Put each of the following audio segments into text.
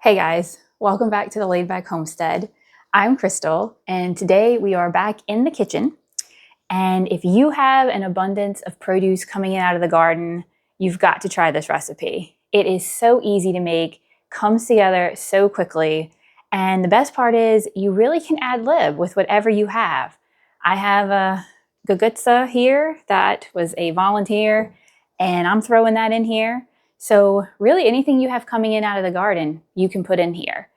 Hey guys, welcome back to the Laid-Back Homestead. I'm Crystal, and today we are back in the kitchen. And if you have an abundance of produce coming in out of the garden, you've got to try this recipe. It is so easy to make, comes together so quickly, and the best part is you really can ad-lib with whatever you have. I have a Gagootz here that was a volunteer, and I'm throwing that in here. So really anything you have coming in out of the garden, you can put in here.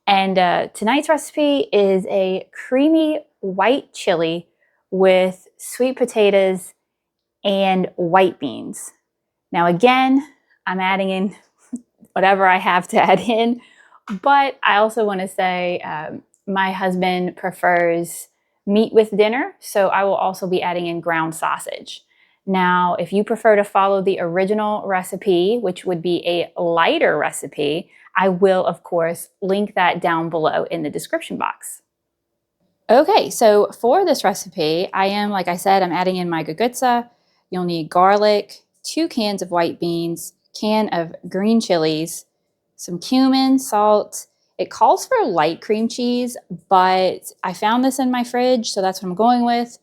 And tonight's recipe is a creamy white chili with sweet potatoes and white beans. Now again, I'm adding in whatever I have to add in, but I also want to say my husband prefers meat with dinner, so I will also be adding in ground sausage. Now, if you prefer to follow the original recipe, which would be a lighter recipe, I will, of course, link that down below in the description box. Okay, so for this recipe, like I said, I'm adding in my Gagootz. You'll need garlic, 2 cans of white beans, can of green chilies, some cumin, salt. It calls for light cream cheese, but I found this in my fridge, so that's what I'm going with.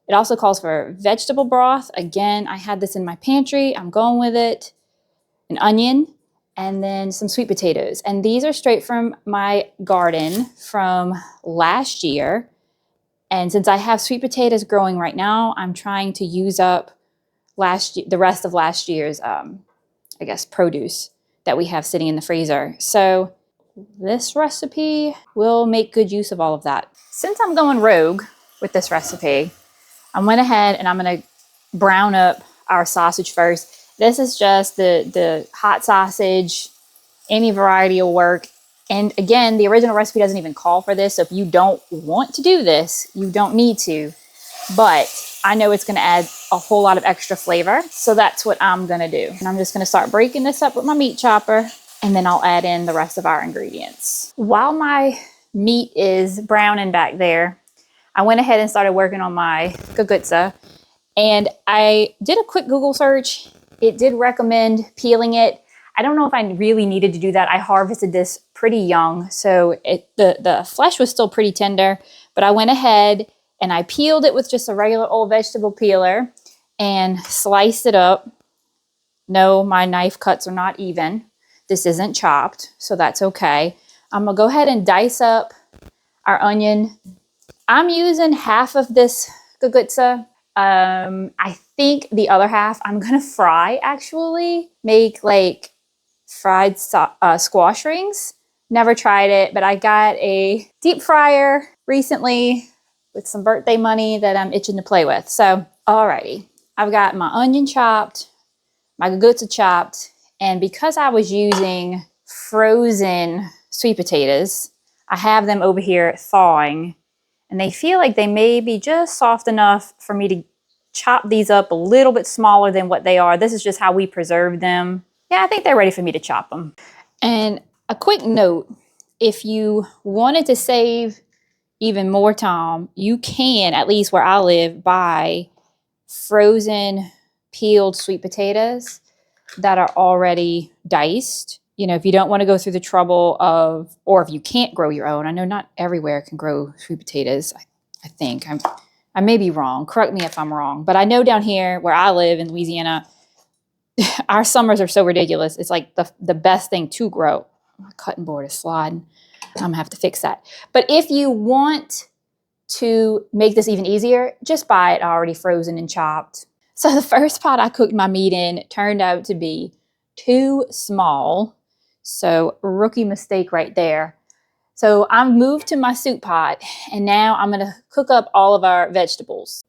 It also calls for vegetable broth. Again, I had this in my pantry. I'm going with it. An onion, and then some sweet potatoes. And these are straight from my garden from last year. And since I have sweet potatoes growing right now, I'm trying to use up the rest of last year's, produce that we have sitting in the freezer. So this recipe will make good use of all of that. Since I'm going rogue with this recipe, I went ahead and I'm going to brown up our sausage first. This is just the hot sausage. Any variety will work. And again, the original recipe doesn't even call for this. So if you don't want to do this, you don't need to. But I know it's going to add a whole lot of extra flavor. So that's what I'm going to do. And I'm just going to start breaking this up with my meat chopper. And then I'll add in the rest of our ingredients. While my meat is browning back there, I went ahead and started working on my Gagootz, and I did a quick Google search. It did recommend peeling it. I don't know if I really needed to do that. I harvested this pretty young, so the flesh was still pretty tender, but I went ahead and I peeled it with just a regular old vegetable peeler and sliced it up. No, my knife cuts are not even. This isn't chopped, so that's okay. I'm gonna go ahead and dice up our onion. I'm using half of this Gagootz. I think the other half I'm gonna fry, actually. Make like fried squash rings. Never tried it, but I got a deep fryer recently with some birthday money that I'm itching to play with. So, alrighty. I've got my onion chopped, my Gagootz chopped, and because I was using frozen sweet potatoes, I have them over here thawing. And they feel like they may be just soft enough for me to chop these up a little bit smaller than what they are. This is just how we preserve them. Yeah, I think they're ready for me to chop them. And a quick note, if you wanted to save even more time, you can, at least where I live, buy frozen peeled sweet potatoes that are already diced. You know, if you don't want to go through the trouble of, or if you can't grow your own. I know not everywhere can grow sweet potatoes. I think I may be wrong. Correct me if I'm wrong. But I know down here where I live in Louisiana, our summers are so ridiculous. It's like the best thing to grow. My cutting board is sliding. I'm gonna have to fix that. But if you want to make this even easier, just buy it already frozen and chopped. So the first pot I cooked my meat in turned out to be too small. So rookie mistake right there. So I've moved to my soup pot, and now I'm going to cook up all of our vegetables.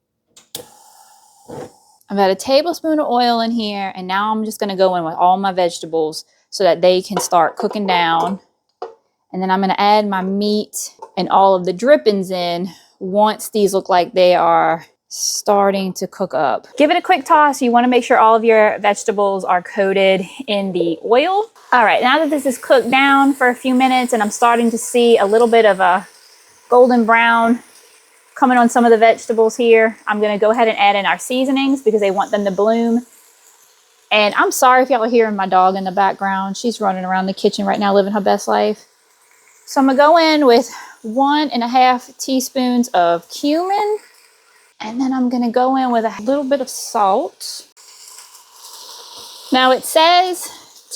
I've got a tablespoon of oil in here, and now I'm just going to go in with all my vegetables so that they can start cooking down. And then I'm going to add my meat and all of the drippings in once these look like they are starting to cook up. Give it a quick toss. You want to make sure all of your vegetables are coated in the oil. All right, now that this is cooked down for a few minutes and I'm starting to see a little bit of a golden brown coming on some of the vegetables here, I'm going to go ahead and add in our seasonings because they want them to bloom. And I'm sorry if y'all are hearing my dog in the background. She's running around the kitchen right now, living her best life. So I'm gonna go in with 1.5 teaspoons of cumin. And then I'm gonna go in with a little bit of salt. Now it says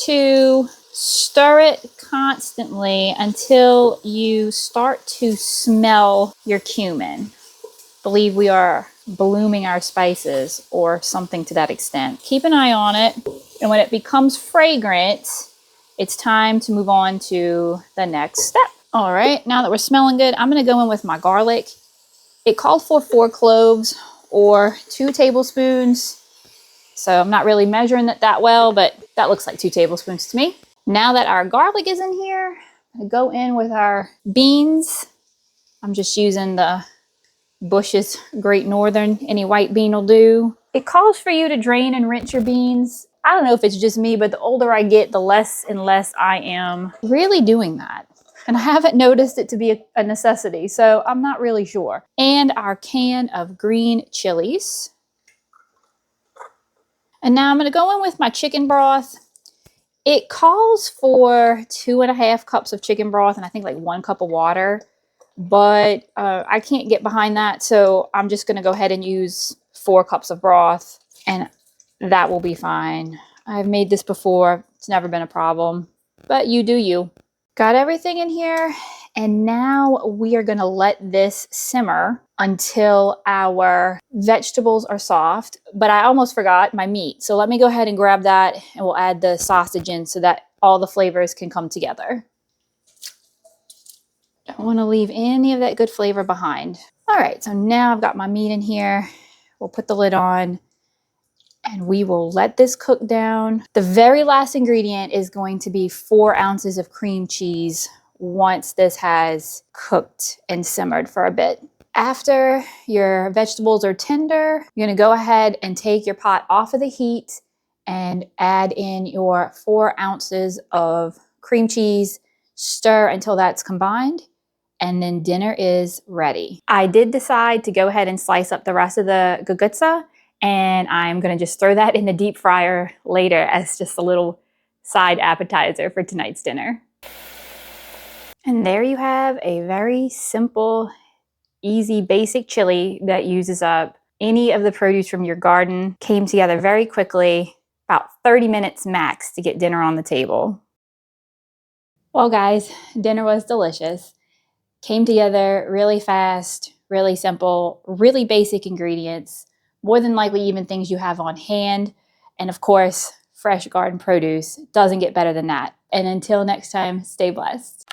to stir it constantly until you start to smell your cumin. I believe we are blooming our spices or something to that extent. Keep an eye on it. And when it becomes fragrant, it's time to move on to the next step. All right, now that we're smelling good, I'm gonna go in with my garlic. It called for 4 cloves or 2 tablespoons. So I'm not really measuring it that well, but that looks like 2 tablespoons to me. Now that our garlic is in here, I'm gonna go in with our beans. I'm just using the Bush's Great Northern. Any white bean will do. It calls for you to drain and rinse your beans. I don't know if it's just me, but the older I get, the less and less I am really doing that. And I haven't noticed it to be a necessity, so I'm not really sure. And our can of green chilies. And now I'm gonna go in with my chicken broth. It calls for 2.5 cups of chicken broth and I think like 1 cup of water, but I can't get behind that. So I'm just gonna go ahead and use 4 cups of broth and that will be fine. I've made this before, it's never been a problem, but you do you. Got everything in here, and now we are gonna let this simmer until our vegetables are soft, but I almost forgot my meat. So let me go ahead and grab that and we'll add the sausage in so that all the flavors can come together. Don't wanna leave any of that good flavor behind. All right, so now I've got my meat in here. We'll put the lid on and we will let this cook down. The very last ingredient is going to be 4 ounces of cream cheese once this has cooked and simmered for a bit. After your vegetables are tender, you're gonna go ahead and take your pot off of the heat and add in your 4 ounces of cream cheese, stir until that's combined, and then dinner is ready. I did decide to go ahead and slice up the rest of the Gagootz, and I'm gonna just throw that in the deep fryer later as just a little side appetizer for tonight's dinner. And there you have a very simple, easy, basic chili that uses up any of the produce from your garden. Came together very quickly, about 30 minutes max to get dinner on the table. Well guys, dinner was delicious. Came together really fast, really simple, really basic ingredients, more than likely even things you have on hand. And of course, fresh garden produce. Doesn't get better than that. And until next time, stay blessed.